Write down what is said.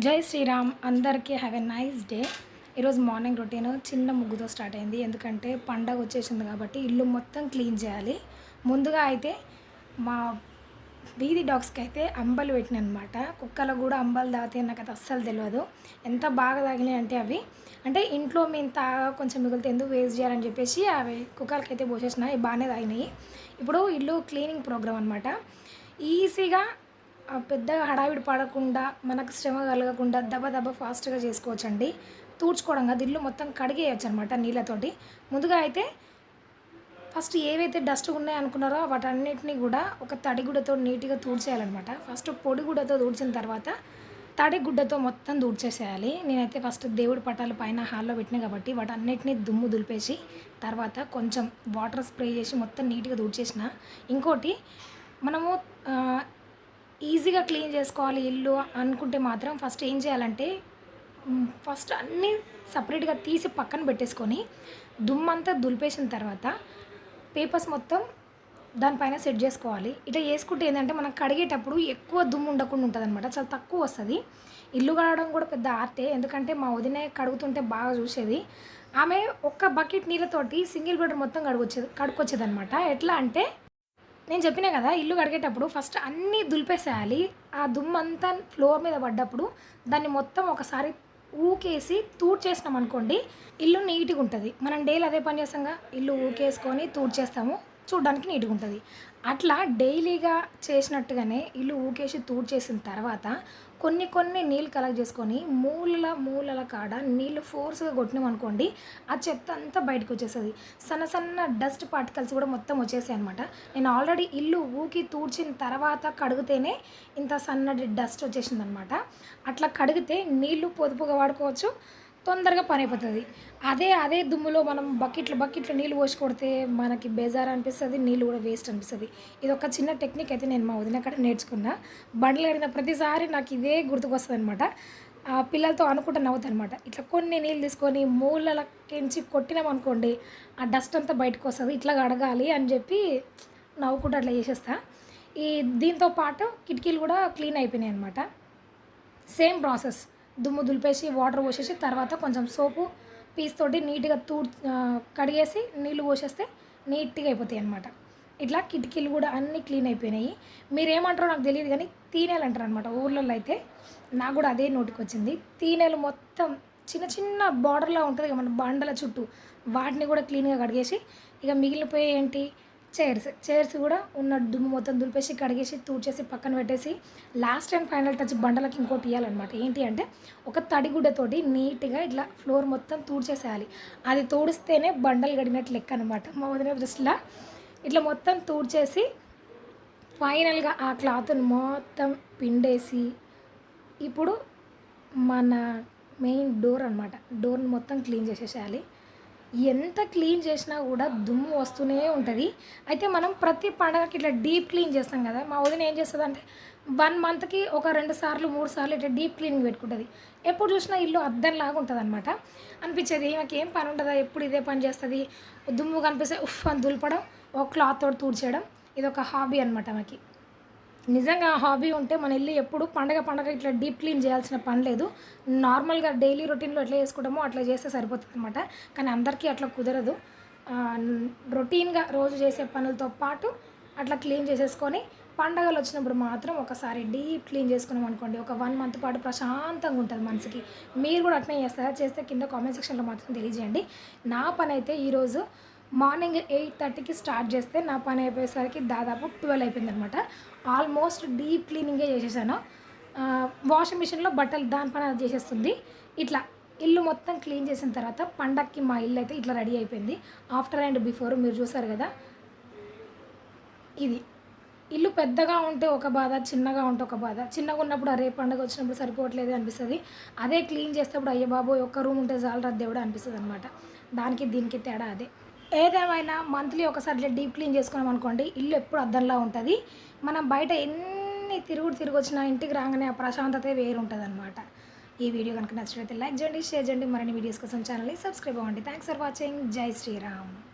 జై శ్రీరామ్ అందరికీ have a nice day. ఈరోజు మార్నింగ్ రొటీన్ చిన్న ముగ్గుతో స్టార్ట్ అయింది. ఎందుకంటే పండగ వచ్చేసింది కాబట్టి ఇల్లు మొత్తం క్లీన్ చేయాలి. ముందుగా అయితే మా వీధి డాగ్స్కి అయితే అంబలు పెట్టినాయి అనమాట. కుక్కలకు కూడా అంబలు తాగితే నాకు అది అస్సలు తెలియదు. ఎంత బాగా తాగినాయి అంటే అవి అంటే ఇంట్లో మేము కొంచెం మిగిలితే ఎందుకు వేస్ట్ చేయాలని చెప్పేసి అవి కుక్కలకి అయితే పోసేసిన. అవి బాగానే తాగినాయి. ఇప్పుడు ఇల్లు క్లీనింగ్ ప్రోగ్రామ్ అనమాట. ఈజీగా పెద్దగా హడావిడి పడకుండా మనకు శ్రమ కలగకుండా దబ ఫాస్ట్గా చేసుకోవచ్చండి. తూడ్చుకోవడం కాదు, ఇల్లు మొత్తం కడిగేయచ్చు అనమాట నీళ్ళతోటి. ముందుగా అయితే ఫస్ట్ ఏవైతే డస్ట్ ఉన్నాయో అనుకున్నారో వాటన్నిటిని కూడా ఒక తడిగుడ్డతో నీట్గా తూడ్చేయాలన్నమాట. ఫస్ట్ పొడిగుడ్డతో తూడ్చిన తర్వాత తడిగుడ్డతో మొత్తం తూడ్చేసేయాలి. నేనైతే ఫస్ట్ దేవుడి పటాలు పైన హాల్లో పెట్టినా కాబట్టి వాటన్నిటిని దుమ్ము దులిపేసి తర్వాత కొంచెం వాటర్ స్ప్రే చేసి మొత్తం నీట్గా తూడ్చేసిన. ఇంకోటి మనము ఈజీగా క్లీన్ చేసుకోవాలి ఇల్లు అనుకుంటే మాత్రం ఫస్ట్ ఏం చేయాలంటే ఫస్ట్ అన్నీ సపరేట్గా తీసి పక్కన పెట్టేసుకొని దుమ్మంతా దులిపేసిన తర్వాత పేపర్స్ మొత్తం దానిపైన సెట్ చేసుకోవాలి. ఇట్లా చేసుకుంటే ఏంటంటే మనం కడిగేటప్పుడు ఎక్కువ దుమ్ము ఉండకుండా ఉంటుంది అనమాట. చాలా తక్కువ వస్తుంది. ఇల్లు కడగడం కూడా పెద్ద ఆర్టే. ఎందుకంటే మా వదిన కడుగుతుంటే బాగా చూసేది. ఆమె ఒక్క బకెట్ నీళ్ళతోటి సింగిల్ బెడ్రూమ్ మొత్తం కడుక్కొచ్చేది అనమాట. ఎట్లా అంటే నేను చెప్పినా కదా, ఇల్లు కడిగేటప్పుడు ఫస్ట్ అన్నీ దులిపేసేయాలి. ఆ దుమ్మంతా ఫ్లోర్ మీద పడ్డప్పుడు దాన్ని మొత్తం ఒకసారి ఊకేసి తూడ్చేసినాం అనుకోండి, ఇల్లు నీట్గా ఉంటుంది. మనం డైలీ అదే పని చేస్తాంగా, ఇల్లు ఊకేసుకొని తూడ్చేస్తాము, చూడడానికి నీట్గా ఉంటుంది. అట్లా డైలీగా చేసినట్టుగానే ఇల్లు ఊకేసి తూడ్చేసిన తర్వాత కొన్ని నీళ్ళు కలెక్ట్ చేసుకొని మూలల కాడ నీళ్ళు ఫోర్స్గా కొట్టినాం అనుకోండి, ఆ చెత్త అంతా బయటకు వచ్చేస్తుంది. సన్న డస్ట్ పార్టికల్స్ కూడా మొత్తం వచ్చేసాయి అనమాట. నేను ఆల్రెడీ ఇల్లు ఊకి తూడ్చిన తర్వాత కడిగితేనే ఇంత సన్నటి డస్ట్ వచ్చేసింది అనమాట. అట్లా కడిగితే నీళ్ళు పొదుపుగా వాడుకోవచ్చు, తొందరగా పని అయిపోతుంది. అదే దుమ్ములో మనం బకెట్లు నీళ్ళు పోసి కొడితే మనకి బేజారు అనిపిస్తుంది, నీళ్ళు కూడా వేస్ట్ అనిపిస్తుంది. ఇది ఒక చిన్న టెక్నిక్ అయితే నేను మా వదిన కాడ నేర్చుకున్నా. బండ్లు కడిగిన ప్రతిసారి నాకు ఇదే గుర్తుకొస్తుంది అనమాట. పిల్లలతో అనుకుంటూ నవ్వుతాను అనమాట. ఇట్లా కొన్ని నీళ్ళు తీసుకొని మూలలకించి కొట్టినాం అనుకోండి, ఆ డస్ట్ అంతా బయటకు వస్తుంది. ఇట్లా కడగాలి అని చెప్పి నవ్వుకుంటూ అట్లా చేసేస్తా. దీంతో పాటు కిటికీలు కూడా క్లీన్ అయిపోయినాయి అనమాట. సేమ్ ప్రాసెస్, దుమ్ము దులిపేసి వాటర్ పోసేసి తర్వాత కొంచెం సోపు పీస్ తోటి నీట్గా కడిగేసి నీళ్ళు పోసేస్తే నీట్గా అయిపోతాయి అనమాట. ఇట్లా కిటికీలు కూడా అన్నీ క్లీన్ అయిపోయినాయి. మీరేమంటారో నాకు తెలియదు కానీ తీనేలు అంటారు అనమాట ఊర్లలో. అయితే నాకు కూడా అదే నోటికి వచ్చింది. తీనేలు మొత్తం చిన్న బార్డర్లా ఉంటుంది మన బండల చుట్టూ, వాటిని కూడా క్లీన్గా కడిగేసి ఇక మిగిలిపోయి ఏంటి చైర్స్ కూడా ఉన్న దుమ్ము మొత్తం దులిపేసి కడిగేసి తూడ్చేసి పక్కన పెట్టేసి లాస్ట్ అండ్ ఫైనల్ టచ్ బండలకి ఇంకోటి ఇవ్వాలన్నమాట. ఏంటి అంటే ఒక తడిగుడ్డతోటి నీట్గా ఇట్లా ఫ్లోర్ మొత్తం తూడ్చేసేయాలి. అది తూడిస్తేనే బండలు గడినట్టు లెక్క అనమాట మా వదిన దృష్టిలో. ఇట్లా మొత్తం తూడ్చేసి ఫైనల్గా ఆ క్లాత్ని మొత్తం పిండేసి ఇప్పుడు మన మెయిన్ డోర్ అనమాట, డోర్ని మొత్తం క్లీన్ చేసేసేయాలి. ఎంత క్లీన్ చేసినా కూడా దుమ్ము వస్తూనే ఉంటుంది. అయితే మనం ప్రతి పండగకి ఇట్లా డీప్ క్లీన్ చేస్తాం కదా. మా వదిన ఏం చేస్తుంది అంటే 1 మంత్కి ఒక 2 సార్లు 3 సార్లు ఇట్లా డీప్ క్లీనింగ్ పెట్టుకుంటుంది. ఎప్పుడు చూసినా ఇల్లు అద్దంలాగా ఉంటుంది అనమాట. అనిపించేది ఈమెకి ఏం పని ఉంటుందా, ఎప్పుడు ఇదే పని చేస్తుంది. దుమ్ము కనిపిస్తే ఉఫ్ అని దులపడం, ఒక క్లాత్ తోటి తూడ్చేయడం, ఇది ఒక హాబీ అనమాట ఆమెకి. నిజంగా హాబీ ఉంటే మన ఇల్లు ఎప్పుడు పండగ ఇట్లా డీప్ క్లీన్ చేయాల్సిన పని లేదు. నార్మల్గా డైలీ రొటీన్లో ఎట్లా చేసుకుంటామో అట్లా చేస్తే సరిపోతుంది అనమాట. కానీ అందరికీ అట్లా కుదరదు. రొటీన్గా రోజు చేసే పనులతో పాటు అట్లా క్లీన్ చేసేసుకొని పండగలు వచ్చినప్పుడు మాత్రం ఒకసారి డీప్ క్లీన్ చేసుకున్నాం అనుకోండి, ఒక 1 మంత్ పాటు ప్రశాంతంగా ఉంటుంది మనసుకి. మీరు కూడా అట్లనే చేస్తారా? చేస్తే కింద కామెంట్ సెక్షన్లో మాత్రం తెలియజేయండి. నా పని అయితే ఈరోజు మార్నింగ్ 8:30కి స్టార్ట్ చేస్తే నా పని అయిపోయేసరికి దాదాపు 12 అయిపోయింది అనమాట. ఆల్మోస్ట్ డీప్ క్లీనింగే చేసేసాను. వాషింగ్ మిషన్లో బట్టలు దాని పని అది చేసేస్తుంది. ఇట్లా ఇల్లు మొత్తం క్లీన్ చేసిన తర్వాత పండక్కి మా ఇల్లు అయితే ఇట్లా రెడీ అయిపోయింది. ఆఫ్టర్ అండ్ బిఫోర్ మీరు చూసారు కదా. ఇది ఇల్లు పెద్దగా ఉంటే ఒక బాధ, చిన్నగా ఉంటే ఒక బాధ. చిన్నగా ఉన్నప్పుడు అరే పండుగ వచ్చినప్పుడు సరిపోవట్లేదు అనిపిస్తుంది. అదే క్లీన్ చేసేటప్పుడు అయ్యే బాబోయ్ ఒక్క రూమ్ ఉంటే చాలు దేవుడు అనిపిస్తుంది అనమాట. దానికి దీనికి తేడా అదే. ఏదేమైనా మంత్లీ ఒకసారి ఇట్లా డీప్ క్లీన్ చేసుకున్నాం అనుకోండి, ఇల్లు ఎప్పుడు అద్దంలా ఉంటుంది. మనం బయట ఎన్ని తిరిగొచ్చినా ఇంటికి రాగానే ఆ ప్రశాంతతే వేరు ఉంటుంది అనమాట. ఈ వీడియో కనుక నచ్చినట్లయితే లైక్ చేయండి, షేర్ చేయండి. మరిన్ని వీడియోస్ కోసం ఛానల్ని సబ్స్క్రైబ్ అవ్వండి. Thanks for watching. జై శ్రీరామ్.